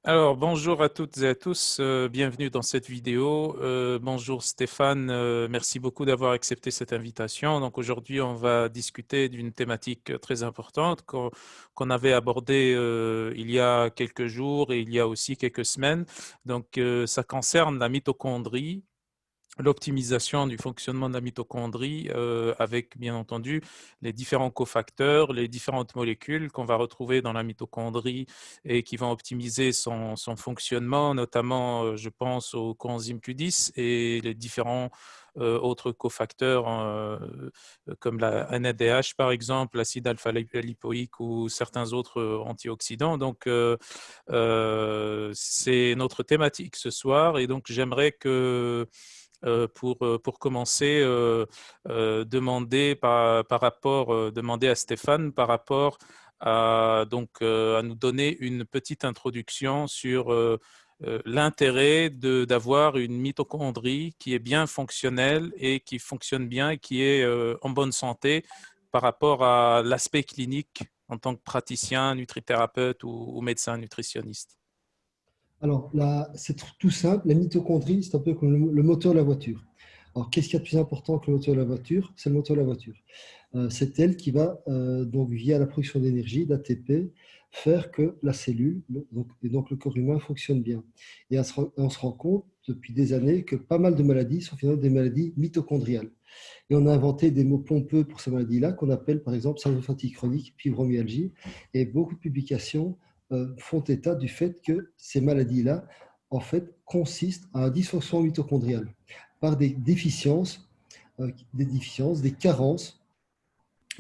Alors, bonjour à toutes et à tous, bienvenue dans cette vidéo. Bonjour Stéphane, merci beaucoup d'avoir accepté cette invitation. Donc aujourd'hui, on va discuter d'une thématique très importante qu'on avait abordée il y a quelques jours et il y a aussi quelques semaines. Donc ça concerne la mitochondrie, l'optimisation du fonctionnement de la mitochondrie avec, bien entendu, les différents cofacteurs, les différentes molécules qu'on va retrouver dans la mitochondrie et qui vont optimiser son fonctionnement, notamment, je pense au coenzyme Q10 et les différents autres cofacteurs comme la NADH, par exemple, l'acide alpha-lipoïque ou certains autres antioxydants. Donc, c'est notre thématique ce soir et donc j'aimerais que pour commencer, demander à Stéphane par rapport à nous donner une petite introduction sur l'intérêt d'avoir une mitochondrie qui est bien fonctionnelle et qui fonctionne bien et qui est en bonne santé par rapport à l'aspect clinique en tant que praticien, nutrithérapeute ou médecin nutritionniste. Alors là, c'est tout simple. La mitochondrie, c'est un peu comme le moteur de la voiture. Alors, qu'est-ce qu'il y a de plus important que le moteur de la voiture? C'est le moteur de la voiture. C'est elle qui va, donc, via la production d'énergie, d'ATP, faire que la cellule, donc le corps humain, fonctionne bien. Et on se rend compte depuis des années que pas mal de maladies sont finalement des maladies mitochondriales. Et on a inventé des mots pompeux pour ces maladies-là qu'on appelle par exemple syndrome de fatigue chronique, fibromyalgie. Et beaucoup de publications font état du fait que ces maladies-là, en fait, consistent à un dysfonctionnement mitochondrial par des carences,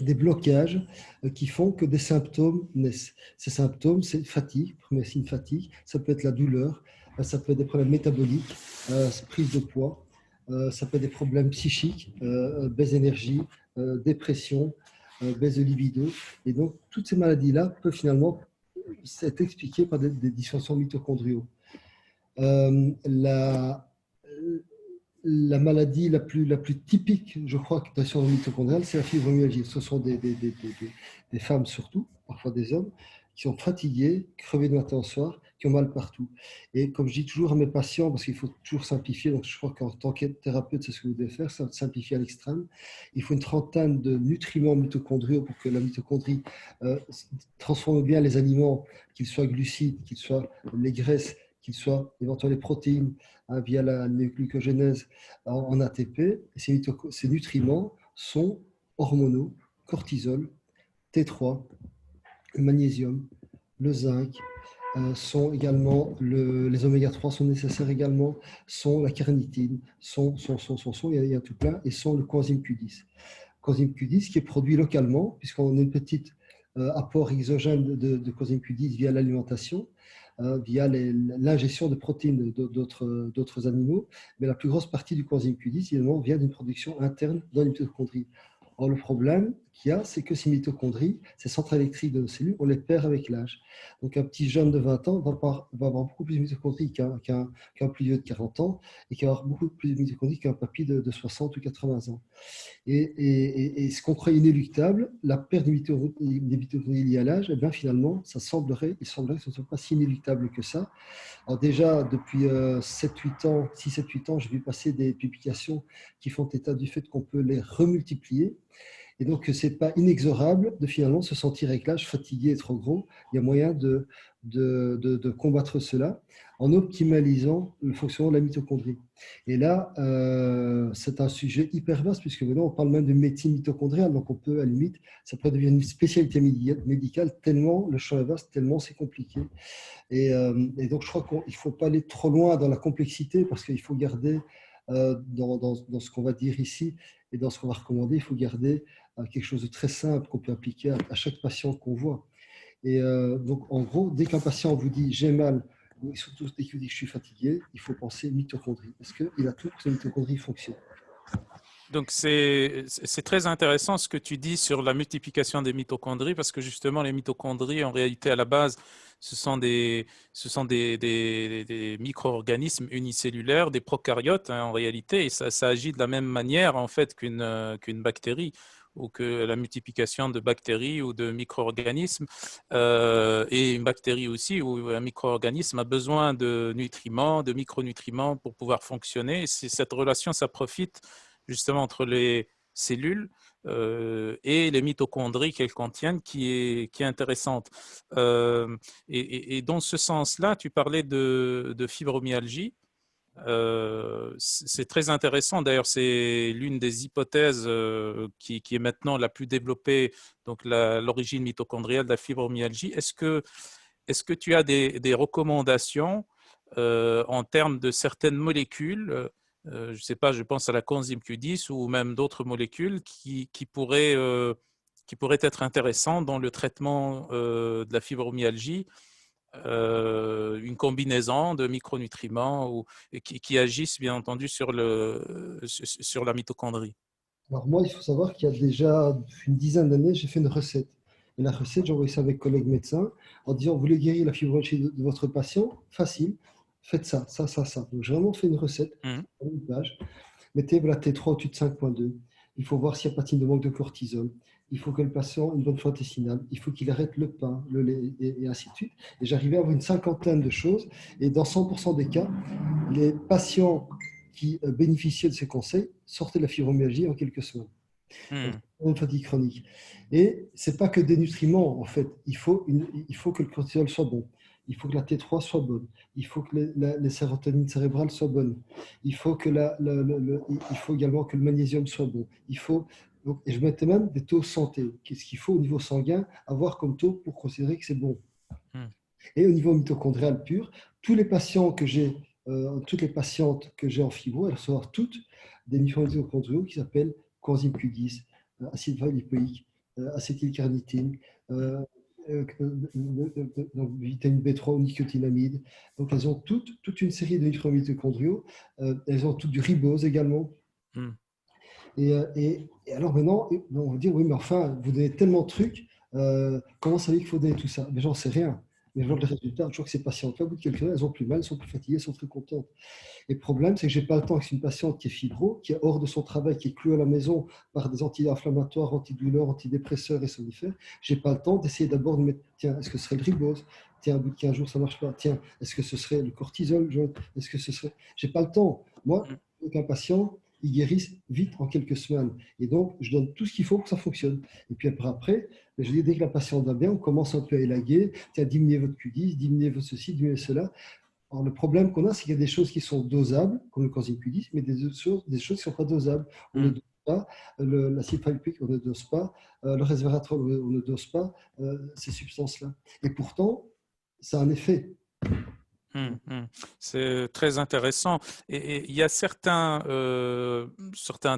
des blocages qui font que des symptômes naissent. Ces symptômes, c'est fatigue, premier signe fatigue, ça peut être la douleur, ça peut être des problèmes métaboliques, prise de poids, ça peut être des problèmes psychiques, baisse d'énergie, dépression, baisse de libido. Et donc, toutes ces maladies-là peuvent finalement être expliquées par des dysfonctionnements mitochondriaux. La, la maladie la plus typique, je crois, de la survie mitochondriale, c'est la fibromyalgie. Ce sont des femmes surtout, parfois des hommes, qui sont fatigués, crevés de matin au soir, qui ont mal partout. Et comme je dis toujours à mes patients, parce qu'il faut toujours simplifier, donc je crois qu'en tant que thérapeute, c'est ce que vous devez faire, c'est simplifier à l'extrême. Il faut une trentaine de nutriments mitochondriaux pour que la mitochondrie transforme bien les aliments, qu'ils soient glucides, qu'ils soient les graisses, qu'ils soient éventuellement les protéines, via la glucogénèse en ATP. Ces nutriments sont hormonaux, cortisol, T3, le magnésium, le zinc, sont également les oméga 3 sont nécessaires également, sont la carnitine, il y a tout plein, et sont le coenzyme Q10. Coenzyme Q10 qui est produit localement, puisqu'on a une petite apport exogène de coenzyme Q10 via l'alimentation, via l'ingestion de protéines d'autres animaux, mais la plus grosse partie du coenzyme Q10 évidemment, vient d'une production interne dans les mitochondries. Or, le problème qu'il y a, c'est que ces mitochondries, ces centrales électriques de nos cellules, on les perd avec l'âge. Donc, un petit jeune de 20 ans va avoir beaucoup plus de mitochondries qu'un plus vieux de 40 ans et qui va avoir beaucoup plus de mitochondries qu'un papy de 60 ou 80 ans. Et ce qu'on croyait inéluctable, la perte des mitochondries liées à l'âge, eh bien finalement, il semblerait que ce ne soit pas si inéluctable que ça. Alors déjà, depuis 7-8 ans, 6-7-8 ans, j'ai vu passer des publications qui font état du fait qu'on peut les remultiplier. Et donc, ce n'est pas inexorable de finalement se sentir avec l'âge fatigué et trop gros. Il y a moyen de combattre cela en optimalisant le fonctionnement de la mitochondrie. Et là, c'est un sujet hyper vaste puisque maintenant, on parle même de médecine mitochondriale. Donc, on peut, à la limite, ça peut devenir une spécialité médicale tellement le champ est vaste, tellement c'est compliqué. Et donc, je crois qu'il ne faut pas aller trop loin dans la complexité parce qu'il faut garder, dans ce qu'on va dire ici et dans ce qu'on va recommander, il faut garder quelque chose de très simple qu'on peut appliquer à chaque patient qu'on voit. Et donc, en gros, dès qu'un patient vous dit j'ai mal, ou surtout dès qu'il vous dit que je suis fatigué, il faut penser mitochondrie. Parce qu'il a tout pour que ces mitochondries fonctionnent. Donc, c'est très intéressant ce que tu dis sur la multiplication des mitochondries, parce que justement, les mitochondries, en réalité, à la base, ce sont des micro-organismes unicellulaires, des prokaryotes, hein, en réalité, et ça agit de la même manière, en fait, qu'une bactérie. ou que la multiplication de bactéries ou de micro-organismes, et une bactérie aussi ou un micro-organisme a besoin de nutriments, de micronutriments pour pouvoir fonctionner. C'est cette relation, ça profite justement entre les cellules et les mitochondries qu'elles contiennent qui est intéressante. Et dans ce sens-là, tu parlais de fibromyalgie. C'est très intéressant. D'ailleurs, c'est l'une des hypothèses qui est maintenant la plus développée, donc l'origine mitochondriale de la fibromyalgie. Est-ce que tu as des recommandations en termes de certaines molécules, je ne sais pas, je pense à la coenzyme Q10 ou même d'autres molécules qui pourraient être intéressantes dans le traitement de la fibromyalgie, une combinaison de micronutriments et qui agissent bien entendu sur la mitochondrie. Alors moi, il faut savoir qu'il y a déjà une dizaine d'années, j'ai fait une recette. Et la recette, j'ai envoyé ça avec collègues médecins en disant, vous voulez guérir la fibromyalgie de votre patient? Facile, faites ça, ça, ça, ça. Donc j'ai vraiment fait une recette, Mhm. une page. Mettez la T3 au-dessus de 5,2. Il faut voir s'il n'y a pas de manque de cortisol. Il faut que le patient ait une bonne flore intestinale. Il faut qu'il arrête le pain, le lait, et ainsi de suite. Et j'arrivais à avoir une cinquantaine de choses. Et dans 100% des cas, les patients qui bénéficiaient de ces conseils sortaient de la fibromyalgie en quelques semaines. Donc, Mhm. une fatigue chronique. Et ce n'est pas que des nutriments, en fait. Il faut que le cortisol soit bon. Il faut que la T3 soit bonne. Il faut que les sérotonines cérébrales soient bonnes. Il faut, il faut également que le magnésium soit bon. Donc, et je mettais même des taux santé. Qu'est-ce qu'il faut au niveau sanguin avoir comme taux pour considérer que c'est bon? Mhm. Et au niveau mitochondrial pur, tous les patients que j'ai, toutes les patientes que j'ai en fibro, elles reçoivent toutes des mitochondriaux qui s'appellent coenzyme Q10, acide lipoïque, acétylcarnitine, euh, donc vitamine B3 ou nicotinamide. Donc elles ont toute une série de mitochondriaux. Elles ont toutes du ribose également. Mhm. Et alors maintenant, on va dire, oui, mais enfin, vous donnez tellement de trucs, comment savez qu'il faut donner tout ça? Mais j'en sais rien. Mais je vois Mhm. le résultat, je vois que ces patientes-là, au bout de quelques heures, elles ont plus mal, elles sont plus fatiguées, elles sont très contentes. Et le problème, c'est que je n'ai pas le temps que c'est une patiente qui est fibro, qui est hors de son travail, qui est clouée à la maison par des anti-inflammatoires, antidouleurs, antidépresseurs et somnifères. Je n'ai pas le temps d'essayer d'abord de mettre, tiens, est-ce que ce serait le ribose? Tiens, au bout de 15 jours, ça ne marche pas. Tiens, est-ce que ce serait le cortisol? Est-ce que ce serait. Je n'ai pas le temps. Moi, aucun patient, ils guérissent vite en quelques semaines. Et donc, je donne tout ce qu'il faut pour que ça fonctionne. Et puis après, je dis, dès que la patiente va bien, on commence un peu à élaguer. Tiens, diminuez votre Q10, diminuez votre ceci, diminuez cela. Alors, le problème qu'on a, c'est qu'il y a des choses qui sont dosables, comme le coenzyme Q10, mais des choses qui ne sont pas dosables. On ne Mhm. dose pas l'acide palmitique, on ne dose pas le resveratrol, on ne dose pas ces substances-là. Et pourtant, ça a un effet. C'est très intéressant. Et il y a certains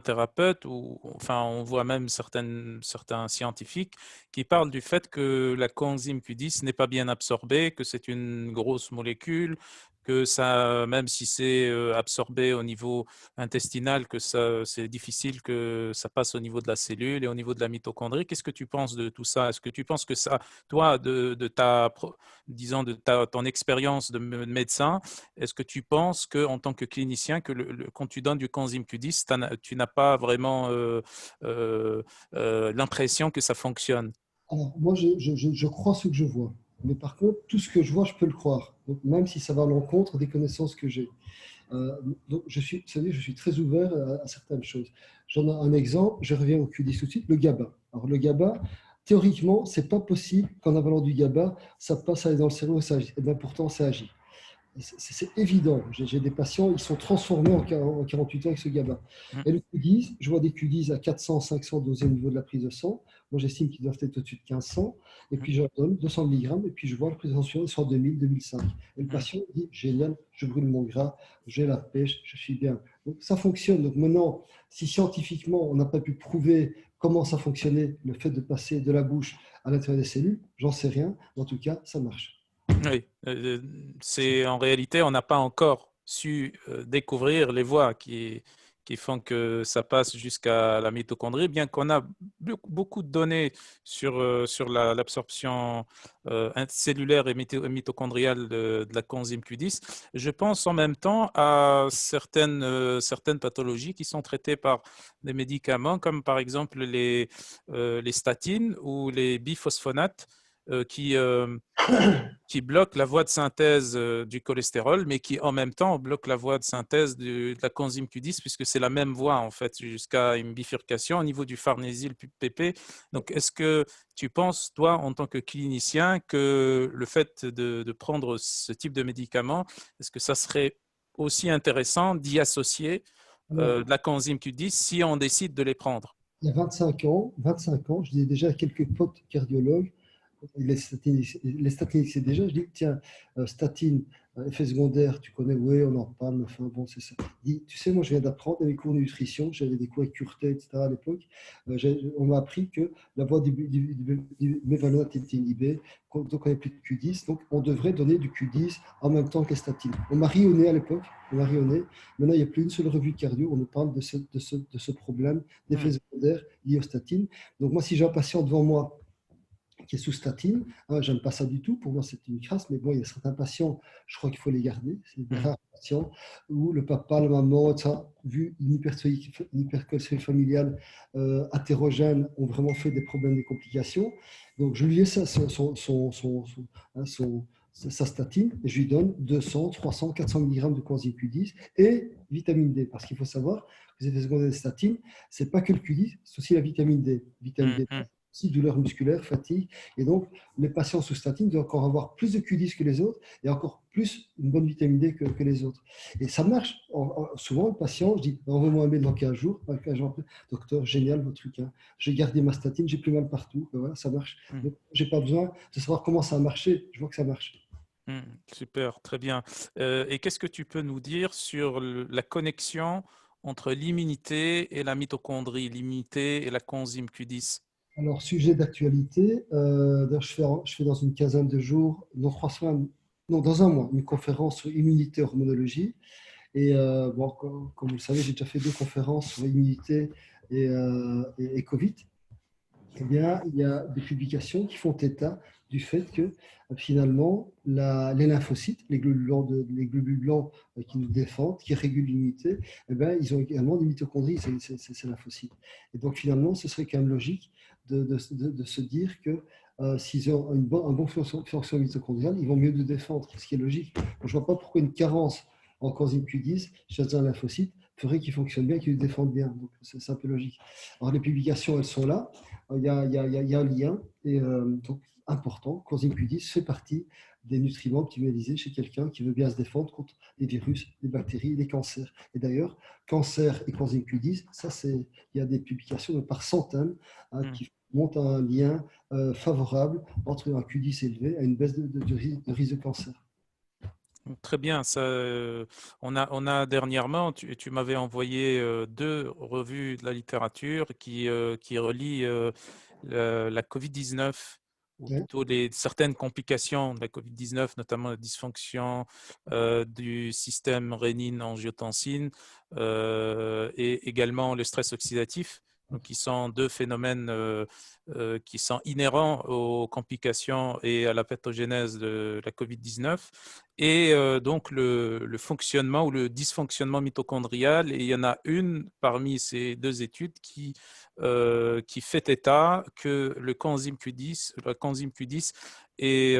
thérapeutes, ou enfin, on voit même certains scientifiques qui parlent du fait que la coenzyme Q10 n'est pas bien absorbée, que c'est une grosse molécule, que ça, même si c'est absorbé au niveau intestinal, que ça, c'est difficile que ça passe au niveau de la cellule et au niveau de la mitochondrie. Qu'est-ce que tu penses de tout ça? Est-ce que tu penses que ça, toi, disons, ton expérience de médecin, est-ce que tu penses que, en tant que clinicien, que quand tu donnes du coenzyme Q10, tu n'as pas vraiment euh, l'impression que ça fonctionne? Alors, moi, je crois ce que je vois. Mais par contre, tout ce que je vois, je peux le croire. Donc, même si ça va à l'encontre des connaissances que j'ai. Donc, vous savez, je suis très ouvert à certaines choses. J'en ai un exemple, je reviens au Q10 tout de suite, le GABA. Alors, le GABA, théoriquement, c'est pas possible qu'en avalant du GABA, ça passe à aller dans le cerveau et ça agit. Et bien pourtant, ça agit. C'est évident. J'ai des patients, ils sont transformés en 48 heures avec ce GABA. Mm, Et le Q10, je vois des Q10 à 400, 500 dosés au niveau de la prise de sang. Moi, j'estime qu'ils doivent être au-dessus de 1500. Et mm, puis, je leur donne 200 mg. Et puis, je vois la prise de tension sur 2000, 2005. Et le mm. patient dit, génial, je brûle mon gras, j'ai la pêche, je suis bien. Donc, ça fonctionne. Donc, maintenant, si scientifiquement, on n'a pas pu prouver comment ça fonctionnait, le fait de passer de la bouche à l'intérieur des cellules, j'en sais rien. En tout cas, ça marche. Oui, c'est en réalité, on n'a pas encore su découvrir les voies qui font que ça passe jusqu'à la mitochondrie, bien qu'on a beaucoup de données sur l'absorption cellulaire et mitochondriale de la coenzyme Q10. Je pense en même temps à certaines pathologies qui sont traitées par des médicaments, comme par exemple les statines ou les biphosphonates euh, qui, euh, qui bloquent la voie de synthèse du cholestérol, mais qui en même temps bloquent la voie de synthèse de la coenzyme Q10, puisque c'est la même voie en fait, jusqu'à une bifurcation au niveau du farnésyl PP. Donc, est-ce que tu penses, toi, en tant que clinicien, que le fait de prendre ce type de médicament, est-ce que ça serait aussi intéressant d'y associer Alors, de la coenzyme Q10 si on décide de les prendre? il y a 25 ans, je disais déjà à quelques potes cardiologues, les statines, c'est déjà, je dis, tiens, statine, effet secondaire, tu connais, oui, on en parle, mais enfin, bon, c'est ça. Je dis, tu sais, moi, je viens d'apprendre dans les cours de nutrition, j'avais des cours avec Curtet, etc. à l'époque, on m'a appris que la voie du mévalonate était inhibée, donc on n'a plus de Q10, donc on devrait donner du Q10 en même temps que les statines. On m'a rionné à l'époque, on m'a rionné. Maintenant, il n'y a plus une seule revue cardio, on nous parle de ce problème d'effet secondaire lié aux statines. Donc moi, si j'ai un patient devant moi qui est sous statine. J'aime pas ça du tout. Pour moi, c'est une crasse. Mais bon, il y a certains patients, je crois qu'il faut les garder. C'est des rares patients où le papa, la maman, ça, vu une hypercholestérolémie familiale hétérogène, ont vraiment fait des problèmes, des complications. Donc, je lui ai sa statine et je lui donne 200, 300, 400 mg de coenzyme Q10 et vitamine D. Parce qu'il faut savoir que les effets secondaires des statines, c'est pas que le Q10, c'est aussi la vitamine D. Vitamine D, aussi douleur musculaire, fatigue. Et donc, les patients sous statine doivent encore avoir plus de Q10 que les autres et encore plus une bonne vitamine D que les autres. Et ça marche. Souvent, le patient, je dis, envoie-moi un mail dans 15 jours. Docteur, génial votre truc. Hein. J'ai gardé ma statine, j'ai plus mal partout. Ben voilà, ça marche. Donc, je n'ai pas besoin de savoir comment ça a marché. Je vois que ça marche. Super, très bien. Et qu'est-ce que tu peux nous dire sur la connexion entre l'immunité et la mitochondrie, l'immunité et la coenzyme Q10? Alors, sujet d'actualité, je fais dans une quinzaine de jours, non 3 semaines, non, dans un mois, une conférence sur immunité et hormonologie. Et bon, comme vous le savez, j'ai déjà fait 2 conférences sur immunité et Covid. Eh bien, il y a des publications qui font état du fait que finalement, les lymphocytes, les globules blancs qui nous défendent, qui régulent l'immunité, eh bien, ils ont également des mitochondries, ces lymphocytes. Et donc, finalement, ce serait quand même logique de se dire que s'ils ont un bon fonction mitochondriale, ils vont mieux nous défendre, ce qui est logique. Donc, je ne vois pas pourquoi une carence en coenzyme Q10 chez un lymphocyte ferait qu'il fonctionne bien, qu'il nous défende bien. Donc, c'est un peu logique. Alors, les publications, elles sont là. Il y a un lien et, donc, important. Coenzyme Q10 fait partie des nutriments optimalisés chez quelqu'un qui veut bien se défendre contre les virus, les bactéries, les cancers. Et d'ailleurs, cancer et coenzyme Q10, il y a des publications par centaines qui montrent un lien favorable entre un Q10 élevé et une baisse de risque de cancer. Très bien. Ça, on a dernièrement, tu m'avais envoyé 2 revues de la littérature qui relient la COVID-19 ou Ouais. plutôt certaines complications de la COVID-19, notamment la dysfonction du système rénine-angiotensine et également le stress oxydatif. Donc, qui sont 2 phénomènes qui sont inhérents aux complications et à la pathogénèse de la COVID-19 et donc le fonctionnement ou le dysfonctionnement mitochondrial. Et il y en a une parmi ces 2 études qui fait état que la coenzyme Q10 est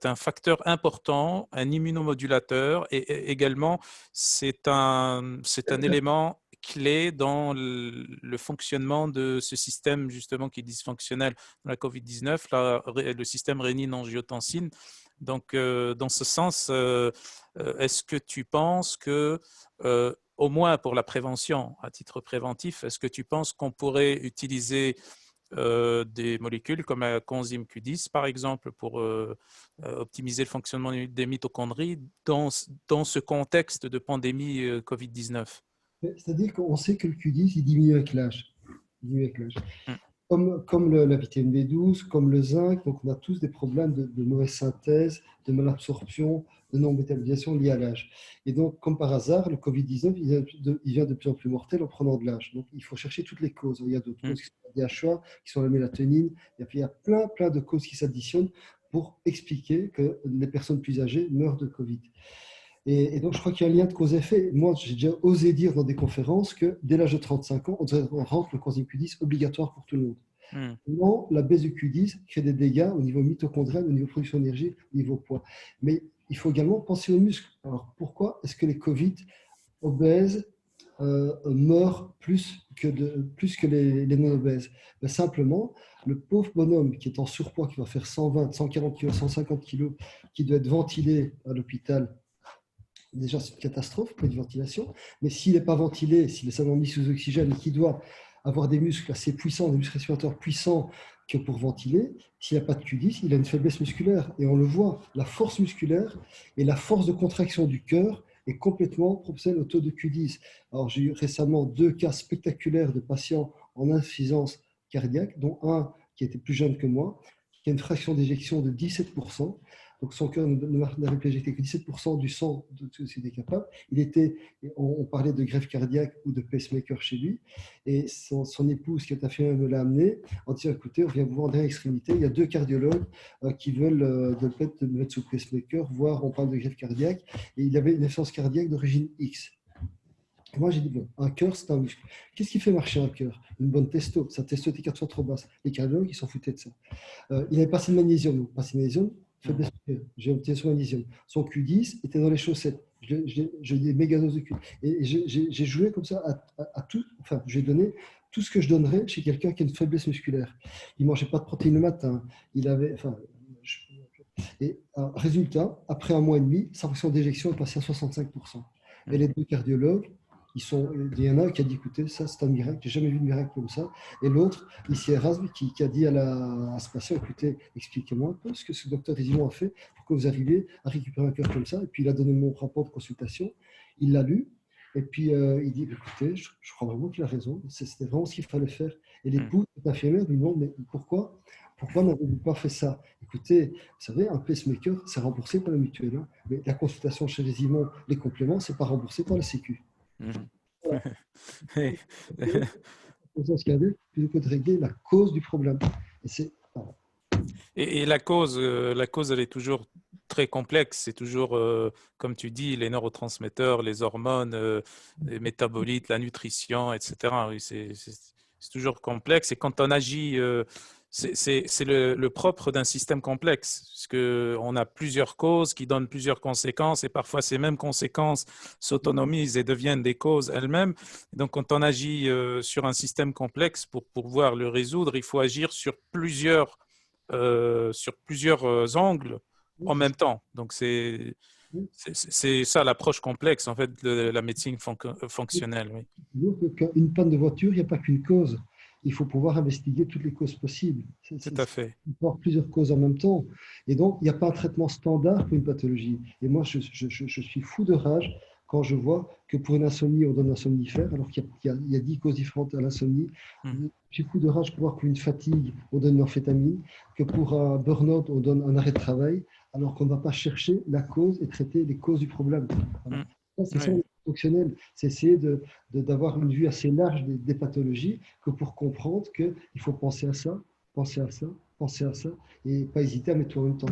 un facteur important, un immunomodulateur et également c'est un élément clé dans le fonctionnement de ce système justement qui est dysfonctionnel dans la COVID-19, le système rénine-angiotensine. Donc, dans ce sens, est-ce que tu penses que, au moins pour la prévention, à titre préventif, est-ce que tu penses qu'on pourrait utiliser des molécules comme la coenzyme Q10, par exemple, pour optimiser le fonctionnement des mitochondries dans ce contexte de pandémie COVID-19? C'est-à-dire qu'on sait que le Q10, il diminue avec l'âge. Il diminue avec l'âge. la vitamine B12, comme le zinc. Donc, on a tous des problèmes de mauvaise synthèse, de malabsorption, de non-métabolisation liés à l'âge. Et donc, comme par hasard, le Covid-19, il vient de plus en plus mortel en prenant de l'âge. Donc, il faut chercher toutes les causes. Il y a d'autres causes qui sont la DHA, qui sont la mélatonine. Et puis, il y a plein de causes qui s'additionnent pour expliquer que les personnes plus âgées meurent de Covid. Et donc, je crois qu'il y a un lien de cause-effet. Moi, j'ai déjà osé dire dans des conférences que dès l'âge de 35 ans, on rendre le coenzyme Q10 obligatoire pour tout le monde. Non, la baisse du Q10 crée des dégâts au niveau mitochondrial, au niveau production d'énergie, au niveau poids. Mais il faut également penser aux muscles. Alors, pourquoi est-ce que les Covid obèses meurent plus que les non-obèses? Ben, simplement, le pauvre bonhomme qui est en surpoids, qui va faire 120, 140 kg, 150 kg, qui doit être ventilé à l'hôpital. Déjà, c'est une catastrophe pour une ventilation, mais s'il n'est pas ventilé, s'il est seulement mis sous oxygène et qu'il doit avoir des muscles assez puissants, des muscles respirateurs puissants que pour ventiler, s'il n'a pas de Q10, il a une faiblesse musculaire. Et on le voit, la force musculaire et la force de contraction du cœur est complètement proportionnelle au taux de Q10. Alors, j'ai eu récemment 2 cas spectaculaires de patients en insuffisance cardiaque, dont un qui était plus jeune que moi, qui a une fraction d'éjection de 17%. Donc son cœur n'avait pu éjecter que 17% du sang de ce qu'il était capable. On parlait de greffe cardiaque ou de pacemaker chez lui. Et son épouse qui est infirmière me l'a amené en disant, écoutez, on vient vous voir en dernière extrémité. Il y a 2 cardiologues qui veulent de le mettre sous pacemaker, voire on parle de greffe cardiaque. Et il avait une insuffisance cardiaque d'origine X. Et moi, j'ai dit, bon, un cœur, c'est un muscle. Qu'est-ce qui fait marcher un cœur? Une bonne testo. Sa testo était 4 fois trop basse. Les cardiologues, ils s'en foutaient de ça. Il n'avait pas assez de magnésium. Donc, pas assez de magnésium, faiblesse musculaire. J'ai obtenu son magnésium. Son Q10 était dans les chaussettes. J'ai des méga doses de Q. Et j'ai joué comme ça à tout. Enfin, j'ai donné tout ce que je donnerais chez quelqu'un qui a une faiblesse musculaire. Il ne mangeait pas de protéines le matin. Il avait. Enfin, et résultat, après 1 mois et demi, sa fraction d'éjection est passée à 65%. Et les 2 cardiologues, il y en a un qui a dit, écoutez, ça c'est un miracle, j'ai jamais vu de miracle comme ça. Et l'autre, ici Erasme, qui a dit à ce patient, écoutez, expliquez-moi un peu ce que ce docteur Résimon a fait pour que vous arriviez à récupérer un cœur comme ça. Et puis il a donné mon rapport de consultation, il l'a lu, et puis il dit, écoutez, je crois vraiment qu'il a raison, c'était vraiment ce qu'il fallait faire. Et l'épouse infirmière lui demande, mais pourquoi n'avez-vous pas fait ça? Écoutez, vous savez, un pacemaker, c'est remboursé par la mutuelle, hein, mais la consultation chez Résimon, les compléments, c'est pas remboursé par la Sécu. Voilà. Plutôt que de régler la cause du problème. Et la cause, elle est toujours très complexe. C'est toujours, comme tu dis, les neurotransmetteurs, les hormones, les métabolites, la nutrition, etc. Oui, c'est toujours complexe. Et quand on agit, c'est le propre d'un système complexe, parce qu'on a plusieurs causes qui donnent plusieurs conséquences, et parfois ces mêmes conséquences s'autonomisent et deviennent des causes elles-mêmes. Donc, quand on agit sur un système complexe pour pouvoir le résoudre, il faut agir sur plusieurs angles en même temps. Donc, c'est ça l'approche complexe en fait de la médecine fonctionnelle. Oui. Une panne de voiture, il n'y a pas qu'une cause. Il faut pouvoir investiguer toutes les causes possibles. Tout à fait. Il faut avoir plusieurs causes en même temps. Et donc, il n'y a pas un traitement standard pour une pathologie. Et moi, je suis fou de rage quand je vois que pour une insomnie, on donne un somnifère, alors qu'il y a 10 causes différentes à l'insomnie. Je suis fou de rage pour voir qu'une fatigue, on donne une amphétamine, que pour un burn-out, on donne un arrêt de travail, alors qu'on ne va pas chercher la cause et traiter les causes du problème. Voilà. C'est ça, fonctionnel, c'est essayer d'avoir une vue assez large des pathologies, que pour comprendre qu'il faut penser à ça, penser à ça, penser à ça, et pas hésiter à mettre tout en même temps.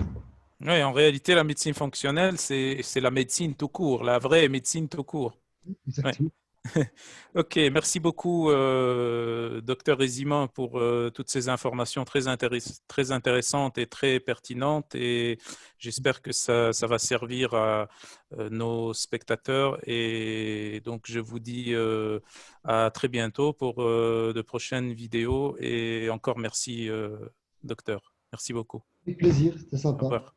Oui, en réalité, la médecine fonctionnelle, c'est la médecine tout court, la vraie médecine tout court. Exactement. Ouais. Ok, merci beaucoup, docteur Réziman, pour toutes ces informations très intéressantes et très pertinentes. Et j'espère que ça va servir à nos spectateurs. Et donc, je vous dis à très bientôt pour de prochaines vidéos. Et encore merci, docteur. Merci beaucoup. Avec plaisir, c'était Au sympa. revoir.